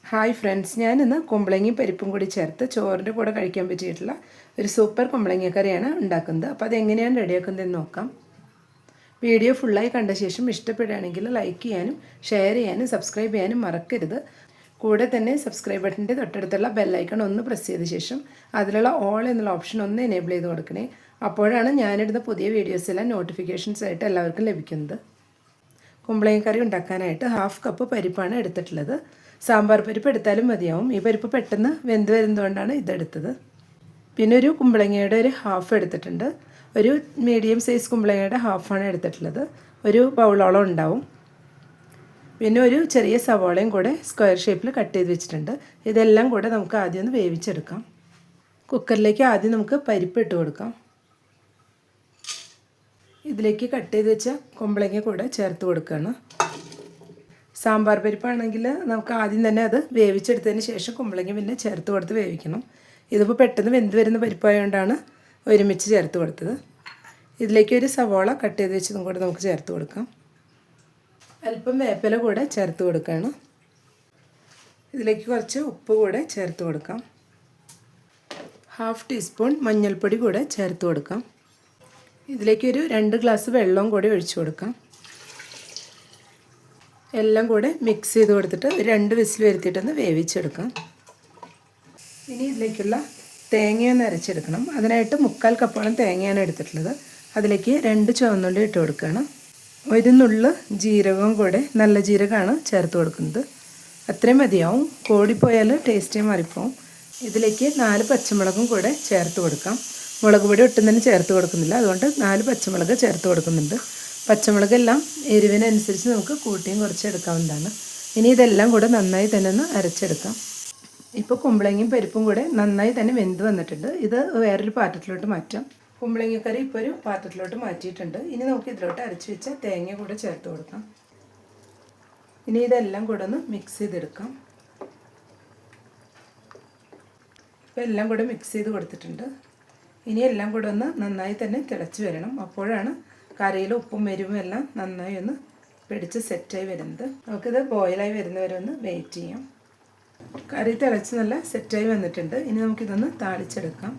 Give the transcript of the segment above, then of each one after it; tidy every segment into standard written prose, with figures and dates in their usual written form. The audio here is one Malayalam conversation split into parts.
ഹായ് ഫ്രണ്ട്സ്, ഞാനിന്ന് കുമ്പളങ്ങയും പരിപ്പും കൂടി ചേർത്ത് ചോറിൻ്റെ കൂടെ കഴിക്കാൻ പറ്റിയിട്ടുള്ള ഒരു സൂപ്പർ കുമ്പളങ്ങ കറിയാണ് ഉണ്ടാക്കുന്നത്. അപ്പോൾ അതെങ്ങനെയാണ് റെഡിയാക്കുന്നതെന്ന് നോക്കാം. വീഡിയോ ഫുള്ളായി കണ്ട ശേഷം ഇഷ്ടപ്പെടുകയാണെങ്കിൽ ലൈക്ക് ചെയ്യാനും ഷെയർ ചെയ്യാനും സബ്സ്ക്രൈബ് ചെയ്യാനും മറക്കരുത്. കൂടെ തന്നെ സബ്സ്ക്രൈബ് ബട്ടൻ്റെ തൊട്ടടുത്തുള്ള ബെല്ലൈക്കൺ ഒന്ന് പ്രസ് ചെയ്ത ശേഷം അതിലുള്ള ഓൾ എന്നുള്ള ഓപ്ഷൻ ഒന്ന് എനേബിൾ ചെയ്ത് കൊടുക്കണേ. അപ്പോഴാണ് ഞാനിടുന്ന പുതിയ വീഡിയോസ് എല്ലാം നോട്ടിഫിക്കേഷൻസ് ആയിട്ട് എല്ലാവർക്കും ലഭിക്കുന്നത്. കുമ്പളങ്ങ കറി ഉണ്ടാക്കാനായിട്ട് 1/2 കപ്പ് പരിപ്പാണ് എടുത്തിട്ടുള്ളത്. സാമ്പാർ പരിപ്പ് എടുത്താലും മതിയാവും. ഈ പരിപ്പ് പെട്ടെന്ന് വെന്ത് വരുന്നതുകൊണ്ടാണ് ഇതെടുത്തത്. പിന്നെ ഒരു കുമ്പളങ്ങയുടെ ഒരു 1/2 എടുത്തിട്ടുണ്ട്. ഒരു മീഡിയം സൈസ് കുമ്പളങ്ങയുടെ 1/2 എടുത്തിട്ടുള്ളത്. ഒരു ബൗളോളം ഉണ്ടാവും. പിന്നെ ഒരു ചെറിയ സവാളയും കൂടെ സ്ക്വയർ ഷേപ്പിൽ കട്ട് ചെയ്ത് വെച്ചിട്ടുണ്ട്. ഇതെല്ലാം കൂടെ നമുക്ക് ആദ്യം ഒന്ന് വേവിച്ചെടുക്കാം. കുക്കറിലേക്ക് ആദ്യം നമുക്ക് പരിപ്പ് ഇട്ട് കൊടുക്കാം. ഇതിലേക്ക് കട്ട് ചെയ്ത് വെച്ച കുമ്പളങ്ങ കൂടെ ചേർത്ത് കൊടുക്കുകയാണ്. സാമ്പാർ പരിപ്പാണെങ്കിൽ നമുക്ക് ആദ്യം തന്നെ അത് വേവിച്ചെടുത്തതിന് ശേഷം കുമ്പളങ്ങ പിന്നെ ചേർത്ത് കൊടുത്ത് വേവിക്കണം. ഇതിപ്പോൾ പെട്ടെന്ന് വെന്ത് വരുന്ന പരിപ്പായതുകൊണ്ടാണ് ഒരുമിച്ച് ചേർത്ത് കൊടുത്തത്. ഇതിലേക്ക് ഒരു സവാള കട്ട് ചെയ്ത് വെച്ചതും കൂടെ നമുക്ക് ചേർത്ത് കൊടുക്കാം. അല്പം വേപ്പില കൂടെ ചേർത്ത് കൊടുക്കുകയാണ്. ഇതിലേക്ക് കുറച്ച് ഉപ്പ് കൂടെ ചേർത്ത് കൊടുക്കാം. 1/2 ടീസ്പൂൺ മഞ്ഞൾപ്പൊടി കൂടെ ചേർത്ത് കൊടുക്കാം. ഇതിലേക്കൊരു 2 ഗ്ലാസ് വെള്ളവും കൂടി ഒഴിച്ചു കൊടുക്കാം. എല്ലാം കൂടെ മിക്സ് ചെയ്ത് കൊടുത്തിട്ട് 2 വിസിൽ വരുത്തിയിട്ടൊന്ന് വേവിച്ചെടുക്കാം. ഇനി ഇതിലേക്കുള്ള തേങ്ങയൊന്ന് അരച്ചെടുക്കണം. അതിനായിട്ട് 3/4 കപ്പോളം തേങ്ങയാണ് എടുത്തിട്ടുള്ളത്. അതിലേക്ക് 2 ചുവന്നുള്ളി ഇട്ട് കൊടുക്കുകയാണ്. ഒരു നുള്ള് ജീരകവും കൂടെ, നല്ല ജീരകമാണ് ചേർത്ത് കൊടുക്കുന്നത്. അത്രയും മതിയാവും. കൂടിപ്പോയാൽ ടേസ്റ്റേ മാറിപ്പോവും. ഇതിലേക്ക് 4 പച്ചമുളകും കൂടെ ചേർത്ത് കൊടുക്കാം. മുളക് പൊടി ഒട്ടും തന്നെ ചേർത്ത് കൊടുക്കുന്നില്ല, അതുകൊണ്ട് 4 പച്ചമുളക് ചേർത്ത് കൊടുക്കുന്നുണ്ട്. പച്ചമുളകെല്ലാം എരിവിനനുസരിച്ച് നമുക്ക് കൂട്ടിയും കുറച്ച് എടുക്കാവുന്നതാണ്. ഇനി ഇതെല്ലാം കൂടെ നന്നായി തന്നെ ഒന്ന് അരച്ചെടുക്കാം. ഇപ്പോൾ കുമ്പളങ്ങയും പരിപ്പും കൂടെ നന്നായി തന്നെ വെന്ത് വന്നിട്ടുണ്ട്. ഇത് വേറൊരു പാത്രത്തിലോട്ട് മാറ്റാം. കുമ്പളങ്ങക്കറി ഇപ്പോൾ ഒരു പാത്രത്തിലോട്ട് മാറ്റിയിട്ടുണ്ട്. ഇനി നമുക്ക് ഇതിലോട്ട് അരച്ച് വെച്ച തേങ്ങ കൂടെ ചേർത്ത് കൊടുക്കാം. ഇനി ഇതെല്ലാം കൂടെ ഒന്ന് മിക്സ് ചെയ്തെടുക്കാം. ഇപ്പോൾ എല്ലാം കൂടെ മിക്സ് ചെയ്ത് കൊടുത്തിട്ടുണ്ട്. ഇനി എല്ലാം കൂടെ ഒന്ന് നന്നായി തന്നെ തിളച്ച് വരണം. അപ്പോഴാണ് കറിയിൽ ഉപ്പും എരിവും എല്ലാം നന്നായി ഒന്ന് പിടിച്ച് സെറ്റായി വരുന്നത്. നമുക്കിത് ബോയിലായി വരുന്നവരെ ഒന്ന് വെയിറ്റ് ചെയ്യാം. കറി തിളച്ച് നല്ല സെറ്റായി വന്നിട്ടുണ്ട്. ഇനി നമുക്കിതൊന്ന് താളിച്ചെടുക്കാം.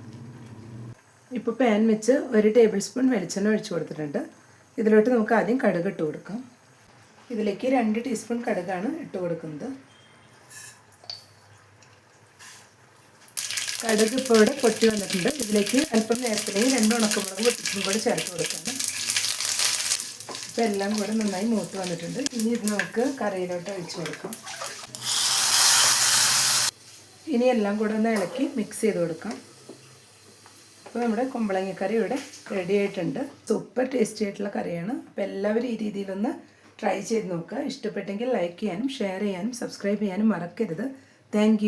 ഇപ്പോൾ പാൻ വെച്ച് 1 ടേബിൾ സ്പൂൺ വെളിച്ചെണ്ണ ഒഴിച്ച് കൊടുത്തിട്ടുണ്ട്. ഇതിലോട്ട് നമുക്ക് ആദ്യം കടുക് ഇട്ട് കൊടുക്കാം. ഇതിലേക്ക് 2 ടീസ്പൂൺ കടുകാണ് ഇട്ട് കൊടുക്കുന്നത്. കടുക് ഇപ്പോൾ ഇവിടെ പൊട്ടി വന്നിട്ടുണ്ട്. ഇതിലേക്ക് അല്പം വേപ്പിലയും 2 ഉണക്കമുളക് പൊട്ടിച്ചും കൂടെ ചേർത്ത് കൊടുക്കണം. ഇപ്പോൾ എല്ലാം കൂടെ നന്നായി മൂത്ത് വന്നിട്ടുണ്ട്. ഇനി ഇത് നമുക്ക് കറിയിലോട്ട് ഒഴിച്ച് കൊടുക്കാം. ഇനി എല്ലാം കൂടെ ഒന്ന് ഇളക്കി മിക്സ് ചെയ്ത് കൊടുക്കാം. അപ്പോൾ നമ്മുടെ കുമ്പളങ്ങക്കറി ഇവിടെ റെഡി ആയിട്ടുണ്ട്. സൂപ്പർ ടേസ്റ്റി ആയിട്ടുള്ള കറിയാണ്. അപ്പോൾ എല്ലാവരും ഈ രീതിയിലൊന്ന് ട്രൈ ചെയ്ത് നോക്കുക. ഇഷ്ടപ്പെട്ടെങ്കിൽ ലൈക്ക് ചെയ്യാനും ഷെയർ ചെയ്യാനും സബ്സ്ക്രൈബ് ചെയ്യാനും മറക്കരുത്. താങ്ക്